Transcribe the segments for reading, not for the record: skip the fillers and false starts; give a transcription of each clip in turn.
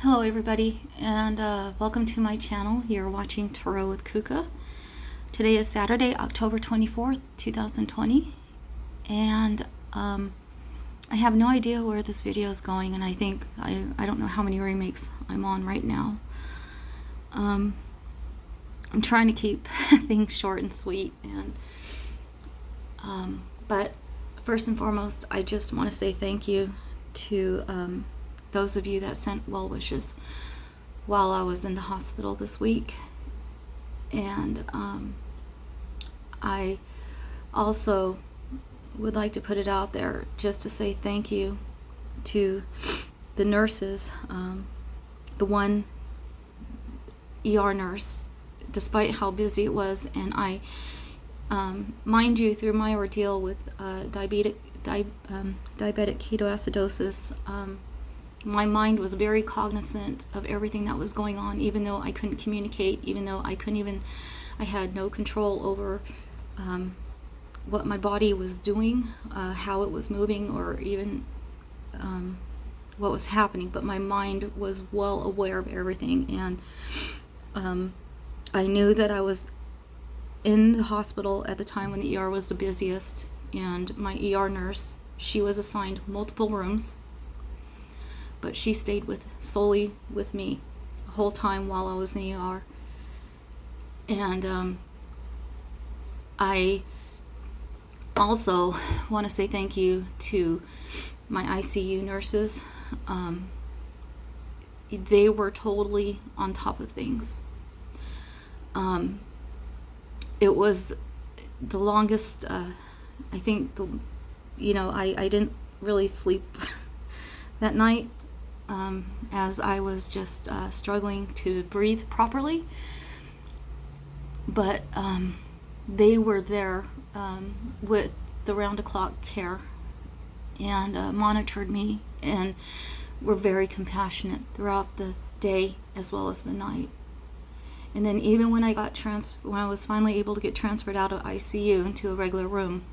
Hello everybody, and welcome to my channel. You're watching Tarot with Kuka. Today is Saturday, October 24th, 2020, and I have no idea where this video is going, and I think I don't know how many remakes I'm on right now. I'm trying to keep things short and sweet, and but first and foremost, I just want to say thank you to those of you that sent well wishes while I was in the hospital this week. And I also would like to put it out there just to say thank you to the nurses, the one ER nurse, despite how busy it was. And I, mind you, through my ordeal with diabetic ketoacidosis, my mind was very cognizant of everything that was going on, even though I couldn't communicate, even though I had no control over what my body was doing, how it was moving, or even what was happening. But my mind was well aware of everything, and I knew that I was in the hospital at the time when the ER was the busiest, and my ER nurse, she was assigned multiple rooms, but she stayed solely with me the whole time while I was in the ER. And I also want to say thank you to my ICU nurses. They were totally on top of things. It was the longest, I think, I didn't really sleep that night, as I was just struggling to breathe properly. But they were there with the round-the-clock care, and monitored me, and were very compassionate throughout the day as well as the night. And then even when when I was finally able to get transferred out of ICU into a regular room,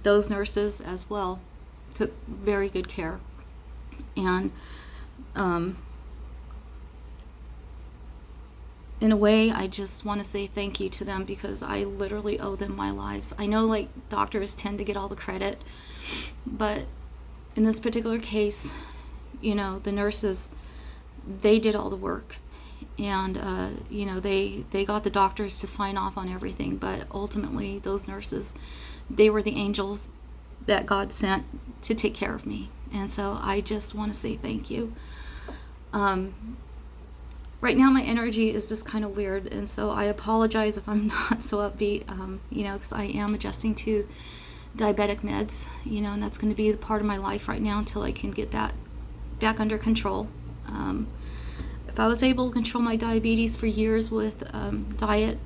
those nurses as well took very good care. And in a way, I just want to say thank you to them, because I literally owe them my lives. I know, like, doctors tend to get all the credit, but in this particular case, the nurses, they did all the work, and they got the doctors to sign off on everything. But ultimately, those nurses, they were the angels that God sent to take care of me. And so I just want to say thank you. Right now my energy is just kind of weird, and so I apologize if I'm not so upbeat, because I am adjusting to diabetic meds, and that's going to be part of my life right now until I can get that back under control. If I was able to control my diabetes for years with diet,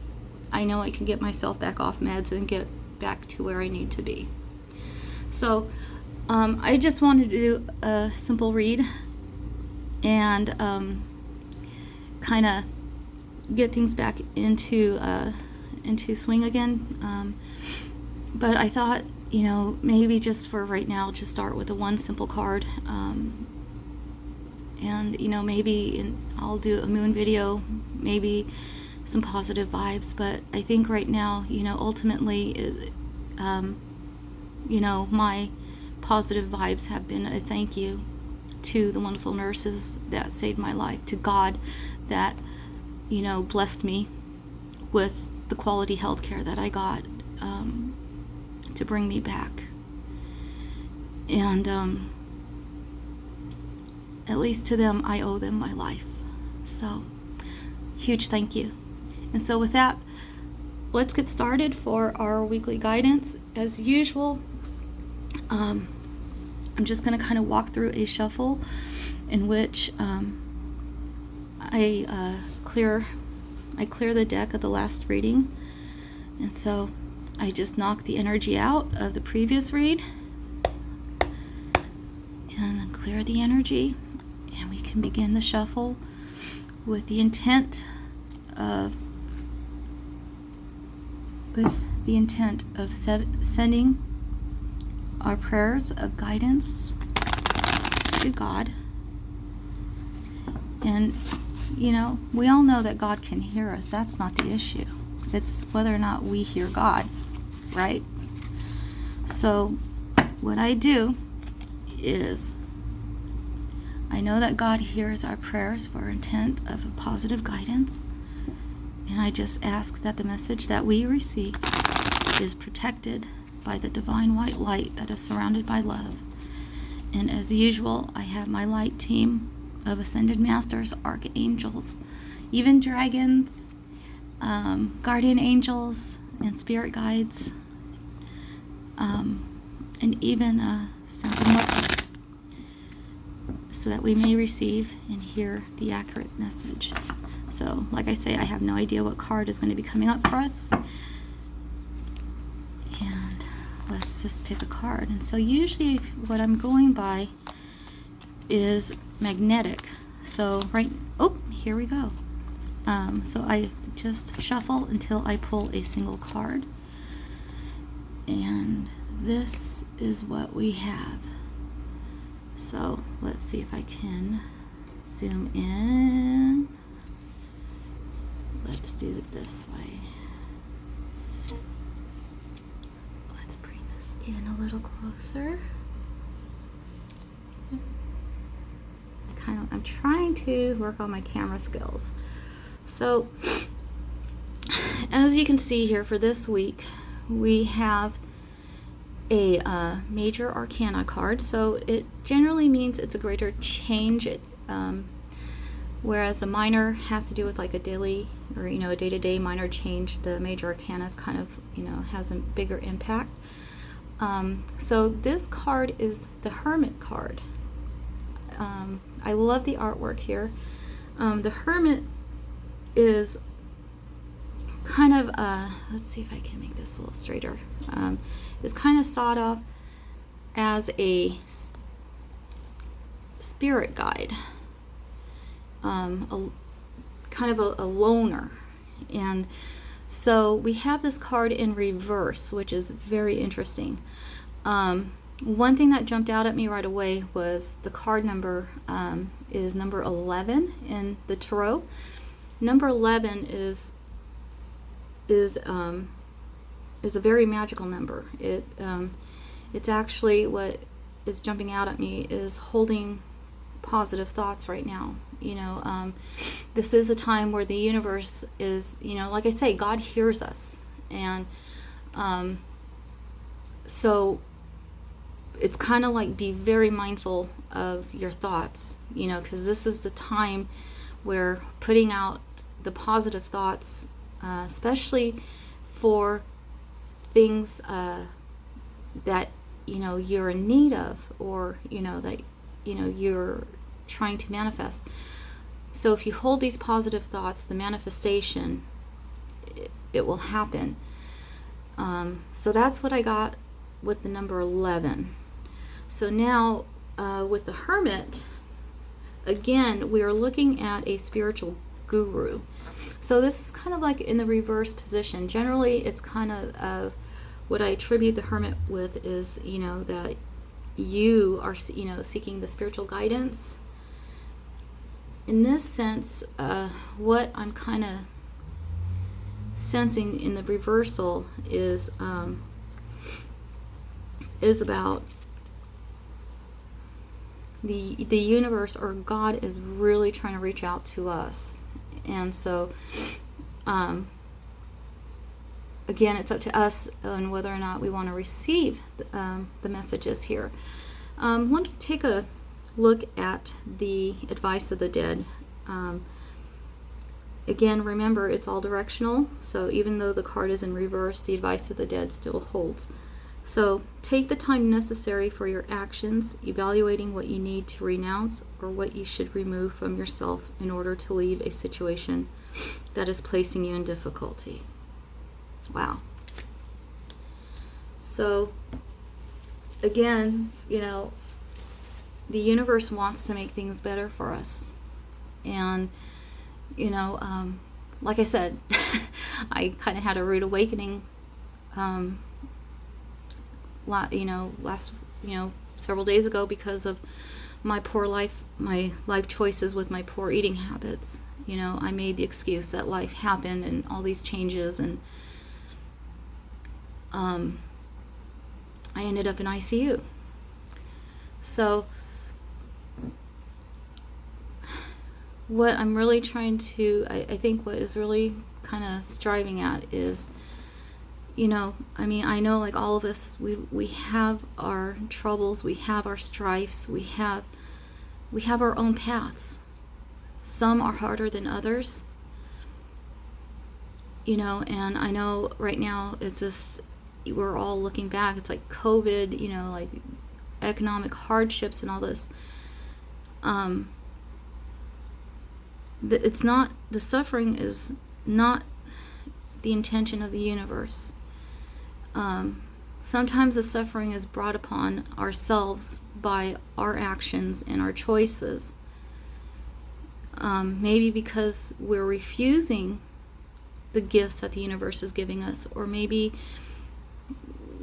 I know I can get myself back off meds and get back to where I need to be. So I just wanted to do a simple read and kind of get things back into swing again. But I thought, maybe just for right now, just start with one simple card. And maybe I'll do a moon video, maybe some positive vibes. But I think right now, ultimately, my positive vibes have been a thank you to the wonderful nurses that saved my life, to God that, blessed me with the quality health care that I got, to bring me back. And at least to them, I owe them my life. So, huge thank you. And so with that, let's get started for our weekly guidance. As usual, I'm just going to kind of walk through a shuffle in which I clear the deck of the last reading. And so I just knock the energy out of the previous read and clear the energy, and we can begin the shuffle with the intent of sending our prayers of guidance to God And, you know, we all know that God can hear us. That's not the issue. It's whether or not we hear God, right? So what I do is I know that God hears our prayers for intent of a positive guidance. And I just ask that the message that we receive is protected by the divine white light that is surrounded by love. And as usual, I have my light team of ascended masters, archangels, even dragons, guardian angels, and spirit guides, and even Santa Muerte, so that we may receive and hear the accurate message. So, like I say, I have no idea what card is going to be coming up for us. And let's just pick a card. And so usually what I'm going by is magnetic. So here we go. So I just shuffle until I pull a single card. And this is what we have. So let's see if I can zoom in. Let's do it this way. Let's bring this in a little closer. I'm trying to work on my camera skills. So as you can see here, for this week we have a major arcana card. So it generally means it's a greater change. Whereas a minor has to do with like a daily or a day-to-day minor change, the major arcana is kind of has a bigger impact. So this card is the Hermit card. I love the artwork here. The Hermit is kind of let's see if I can make this a little straighter. It's kind of sawed off as a spirit guide, kind of a loner. And so we have this card in reverse, which is very interesting. One thing that jumped out at me right away was the card number is number 11 in the tarot. Number 11 is a very magical number. It's actually, what is jumping out at me is holding positive thoughts right now. This is a time where the universe is, like I say, God hears us. And so it's kind of like, be very mindful of your thoughts, because this is the time where putting out the positive thoughts, especially for things that you're in need of, or that you're trying to manifest. So if you hold these positive thoughts, the manifestation, it will happen. So that's what I got with the number 11. So now with the Hermit, again, we are looking at a spiritual guru. So this is kind of like in the reverse position. Generally, it's kind of what I attribute the Hermit with is, that you are, seeking the spiritual guidance. In this sense, what I'm kind of sensing in the reversal is about the universe, or God is really trying to reach out to us. And so again, it's up to us on whether or not we want to receive the messages here. Let me take a look at the advice of the dead. Again, remember, it's all directional, so even though the card is in reverse, the advice of the dead still holds. So take the time necessary for your actions, evaluating what you need to renounce or what you should remove from yourself in order to leave a situation that is placing you in difficulty. Wow. So again, the universe wants to make things better for us. And like I said, I kind of had a rude awakening last several days ago because of my life choices with my poor eating habits. You know, I made the excuse that life happened and all these changes, and I ended up in ICU. So what I'm really trying to, I think what is really kind of striving at is, you know, I mean, I know like all of us, we have our troubles, we have our strifes, we have our own paths. Some are harder than others, you know, and I know right now it's just, we're all looking back, it's like COVID, you know, like economic hardships and all this. It's not, the suffering is not the intention of the universe. Sometimes the suffering is brought upon ourselves by our actions and our choices. Maybe because we're refusing the gifts that the universe is giving us, or maybe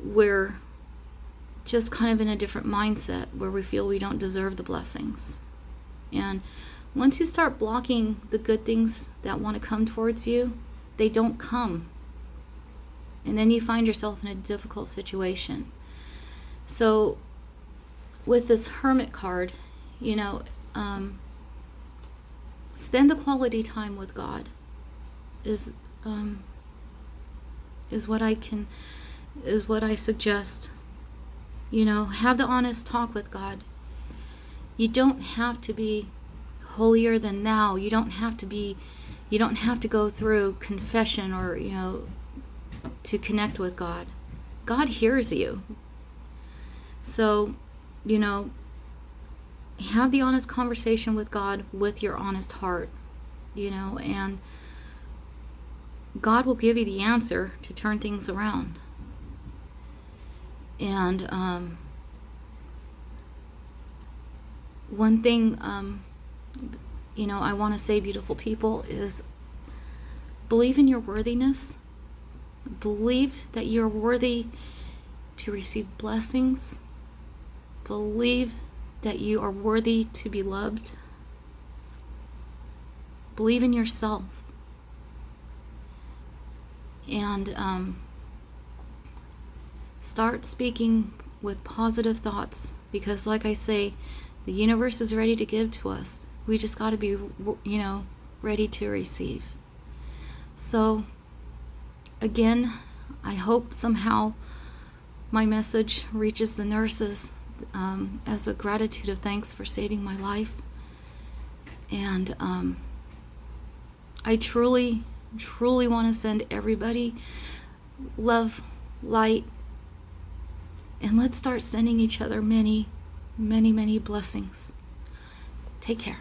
we're just kind of in a different mindset where we feel we don't deserve the blessings. And once you start blocking the good things that want to come towards you, they don't come. And then you find yourself in a difficult situation. So with this Hermit card, you know, spend the quality time with God is what I suggest. You know, have the honest talk with God. You don't have to be holier than thou. You don't have to go through confession, or, you know, to connect with God. God hears you. So, you know, have the honest conversation with God with your honest heart, you know, and God will give you the answer to turn things around. And one thing, you know, I want to say, beautiful people, is believe in your worthiness. Believe that you're worthy to receive blessings. Believe that you are worthy to be loved. Believe in yourself. And start speaking with positive thoughts, because like I say, the universe is ready to give to us. We just got to be, you know, ready to receive. So again, I hope somehow my message reaches the nurses as a gratitude of thanks for saving my life. And I truly want to send everybody love, light, and let's start sending each other many blessings. Take care.